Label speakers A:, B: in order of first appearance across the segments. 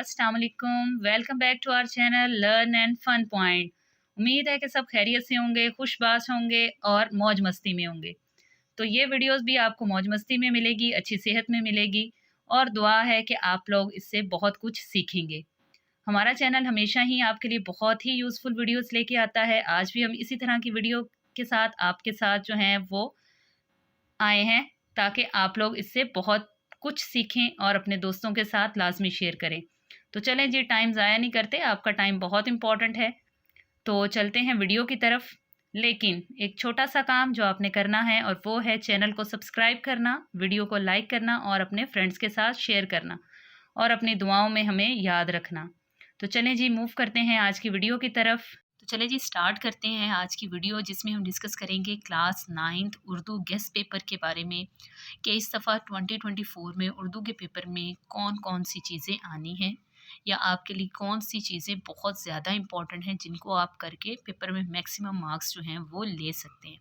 A: अस्सलाम वालेकुम, welcome back to our channel learn and fun point. उम्मीद है कि सब खैरियत से होंगे, खुशबाश होंगे और मौज मस्ती में होंगे। तो ये वीडियोस भी आपको मौज मस्ती में मिलेगी, अच्छी सेहत में मिलेगी और दुआ है कि आप लोग इससे बहुत कुछ सीखेंगे। हमारा चैनल हमेशा ही आपके लिए बहुत ही यूज़फुल वीडियोस लेके आता है। आज भी हम इसी तरह की वीडियो के साथ आपके साथ जो हैं वो आए हैं, ताकि आप लोग इससे बहुत कुछ सीखें और अपने दोस्तों के साथ लाजमी शेयर करें। तो चलें जी, टाइम ज़ाया नहीं करते, आपका टाइम बहुत इम्पॉर्टेंट है। तो चलते हैं वीडियो की तरफ। लेकिन एक छोटा सा काम जो आपने करना है और वो है चैनल को सब्सक्राइब करना, वीडियो को लाइक करना और अपने फ्रेंड्स के साथ शेयर करना और अपनी दुआओं में हमें याद रखना। तो चलें जी, मूव करते हैं आज की वीडियो की तरफ। तो चलें जी, स्टार्ट करते हैं आज की वीडियो, जिसमें हम डिस्कस करेंगे class 9th Urdu guest paper के बारे में कि इस दफ़ा 2024 में उर्दू के पेपर में कौन कौन सी चीज़ें आनी हैं या आपके लिए कौन सी चीज़ें बहुत ज़्यादा इम्पॉर्टेंट हैं जिनको आप करके पेपर में मैक्सिमम मार्क्स जो हैं वो ले सकते हैं।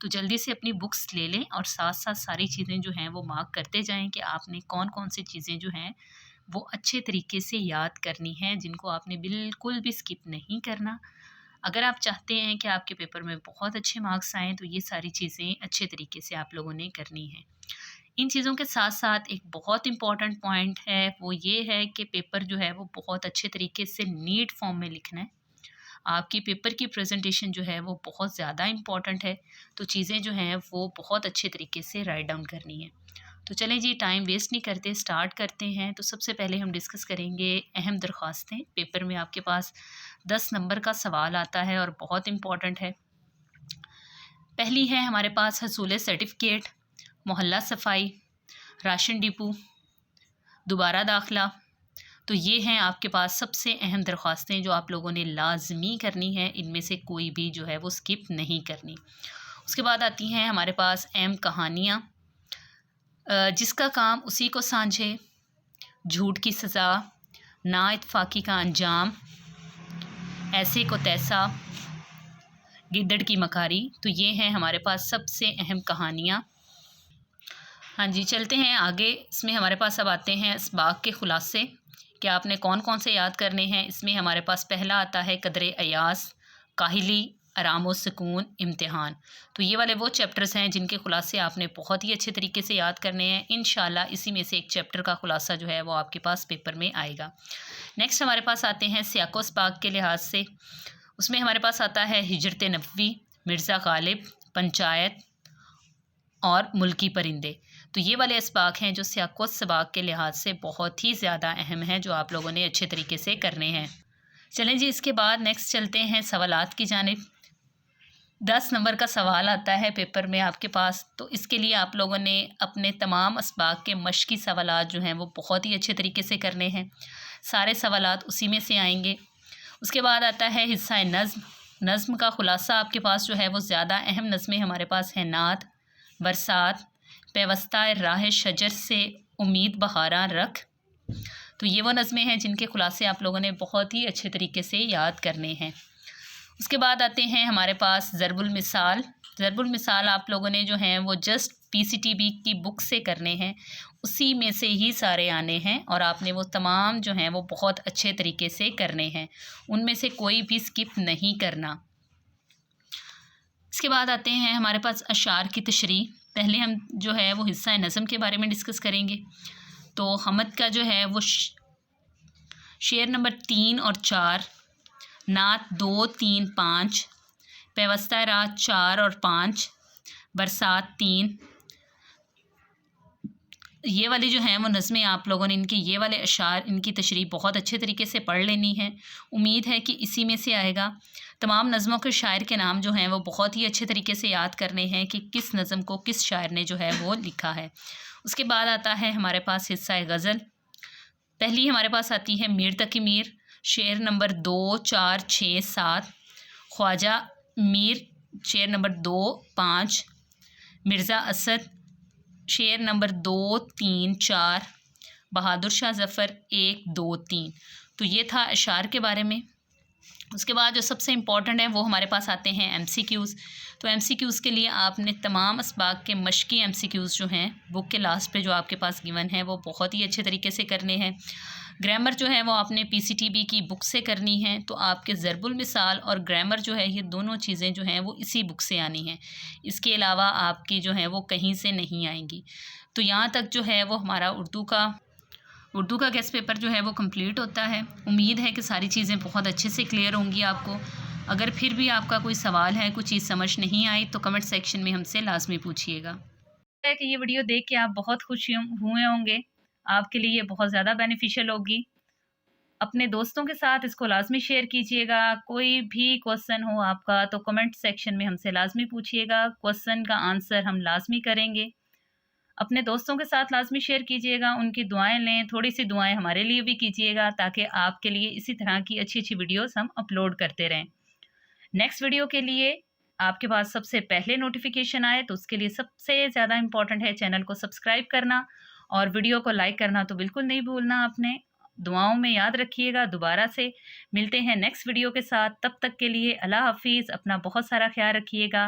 A: तो जल्दी से अपनी बुक्स ले लें और साथ साथ सारी चीज़ें जो हैं वो मार्क करते जाएं कि आपने कौन कौन सी चीज़ें जो हैं वो अच्छे तरीके से याद करनी है, जिनको आपने बिल्कुल भी स्किप नहीं करना। अगर आप चाहते हैं कि आपके पेपर में बहुत अच्छे मार्क्स आएँ तो ये सारी चीज़ें अच्छे तरीके से आप लोगों ने करनी है। इन चीज़ों के साथ साथ एक बहुत इम्पॉर्टेंट पॉइंट है, वो ये है कि पेपर जो है वो बहुत अच्छे तरीके से नीट फॉर्म में लिखना है। आपकी पेपर की प्रेजेंटेशन जो है वो बहुत ज़्यादा इम्पॉर्टेंट है, तो चीज़ें जो हैं वो बहुत अच्छे तरीके से राइट डाउन करनी है। तो चलें जी, टाइम वेस्ट नहीं करते, स्टार्ट करते हैं। तो सबसे पहले हम डिस्कस करेंगे अहम दरख्वास्तें। पेपर में आपके पास 10 नंबर का सवाल आता है और बहुत इम्पॉर्टेंट है। पहली है हमारे पास हसूल सर्टिफिकेट, मोहल्ला सफाई, राशन डिपो, दोबारा दाखिला। तो ये हैं आपके पास सबसे अहम दरख्वास्तें जो आप लोगों ने लाजमी करनी है, इनमें से कोई भी जो है वो स्किप नहीं करनी। उसके बाद आती हैं हमारे पास अहम कहानियाँ, जिसका काम उसी को सांझे, झूठ की सज़ा, ना इत्तफाकी का अंजाम, ऐसे को तैसा, गिद्दड़ की मकारी। तो ये हैं हमारे पास सबसे अहम कहानियाँ। हाँ जी, चलते हैं आगे। इसमें हमारे पास अब आते हैं इसबाक के खुलासे कि आपने कौन कौन से याद करने हैं। इसमें हमारे पास पहला आता है कदरे अयास, काहिली, आराम व सुकून, इम्तिहान। तो ये वाले वो चैप्टर्स हैं जिनके खुलासे आपने बहुत ही अच्छे तरीके से याद करने हैं। इंशाल्लाह इसी में से एक चैप्टर का खुलासा जो है वो आपके पास पेपर में आएगा। नेक्स्ट हमारे पास आते हैं सियाको इसबाक के लिहाज से। उसमें हमारे पास आता है हिजरत नबवी, मिर्ज़ा गालिब, पंचायत और मुल्की परिंदे। तो ये वाले इसबाक हैं जो सियाको इसबाक के लिहाज से बहुत ही ज़्यादा अहम हैं, जो आप लोगों ने अच्छे तरीके से करने हैं। चलें जी, इसके बाद नेक्स्ट चलते हैं सवालात की जानिब। 10 नंबर का सवाल आता है पेपर में आपके पास, तो इसके लिए आप लोगों ने अपने तमाम इसबाक के मश्की सवालात जो हैं वो बहुत ही अच्छे तरीके से करने हैं। सारे सवालात उसी में से आएंगे। उसके बाद आता है हिस्सा नज़्म। नज़्म का खुलासा आपके पास जो है वो ज़्यादा अहम नज़में हमारे पास हैं। नात, बरसात, पेवस्ता राह शजर से उम्मीद बहारा रख। तो ये वो नज़में हैं जिनके खुलासे आप लोगों ने बहुत ही अच्छे तरीके से याद करने हैं। उसके बाद आते हैं हमारे पास ज़रबुल मिसाल। ज़रबुल मिसाल आप लोगों ने जो हैं वो जस्ट PCTB की बुक से करने हैं, उसी में से ही सारे आने हैं और आपने वो तमाम जो हैं वो बहुत अच्छे तरीके से करने हैं, उनमें से कोई भी स्किप नहीं करना। इसके बाद आते हैं हमारे पास अशार की तशरीह। पहले हम जो है वो हिस्सा नज़म के बारे में डिस्कस करेंगे। तो हमद का जो है वो शेर नंबर 3 और 4, नात 2, 3, 5, पेवस्ता रात 4 और 5, बरसात 3। ये वाली जो हैं वो नज़में आप लोगों ने इनके ये वाले अशार, इनकी तशरीह बहुत अच्छे तरीके से पढ़ लेनी है। उम्मीद है कि इसी में से आएगा। तमाम नज़मों के शायर के नाम जो हैं वो बहुत ही अच्छे तरीके से याद करने हैं कि किस नज़म को किस शायर ने जो है वो लिखा है। उसके बाद आता है हमारे पास हिस्सा गज़ल। पहली हमारे पास आती है मीर तकी मीर, शेर नंबर 2, 4, 6, 7, ख्वाजा मीर, शेर नंबर 2, 5, मिर्ज़ा असद, शेर नंबर 2, 3, 4, बहादुर शाह ज़फ़र 1, 2, 3। तो ये था अशार के बारे में। उसके बाद जो सबसे इम्पॉर्टेंट है वो हमारे पास आते हैं MCQs। तो MCQs के लिए आपने तमाम इसबाक के मश्की MCQs जो हैं बुक के लास्ट पे जो आपके पास गिवन है वो बहुत ही अच्छे तरीके से करने हैं। ग्रामर जो है वो आपने PCTB की बुक से करनी है, तो आपके ज़रबुल मिसाल और ग्रामर जो है ये दोनों चीज़ें जो हैं वो इसी बुक से आनी हैं। इसके अलावा आपकी जो है वो कहीं से नहीं आएंगी। तो यहाँ तक जो है वो हमारा उर्दू का गेस्ट पेपर जो है वो कंप्लीट होता है। उम्मीद है कि सारी चीज़ें बहुत अच्छे से क्लियर होंगी आपको। अगर फिर भी आपका कोई सवाल है, कोई चीज़ समझ नहीं आई, तो कमेंट सेक्शन में हमसे लाजमी पूछिएगा। है कि ये वीडियो देख के आप बहुत खुश हुए होंगे, आपके लिए बहुत ज़्यादा बेनिफिशियल होगी। अपने दोस्तों के साथ इसको लाजमी शेयर कीजिएगा। कोई भी क्वेश्चन हो आपका तो कमेंट सेक्शन में हमसे लाजमी पूछिएगा, क्वेश्चन का आंसर हम लाजमी करेंगे। अपने दोस्तों के साथ लाजमी शेयर कीजिएगा, उनकी दुआएं लें, थोड़ी सी दुआएं हमारे लिए भी कीजिएगा ताकि आपके लिए इसी तरह की अच्छी अच्छी वीडियोस हम अपलोड करते रहें। नेक्स्ट वीडियो के लिए आपके पास सबसे पहले नोटिफिकेशन आए तो उसके लिए सबसे ज़्यादा इम्पॉर्टेंट है चैनल को सब्सक्राइब करना और वीडियो को लाइक करना तो बिल्कुल नहीं भूलना आपने। दुआओं में याद रखिएगा। दोबारा से मिलते हैं नेक्स्ट वीडियो के साथ, तब तक के लिए अल्लाह हाफिज़। अपना बहुत सारा ख्याल रखिएगा।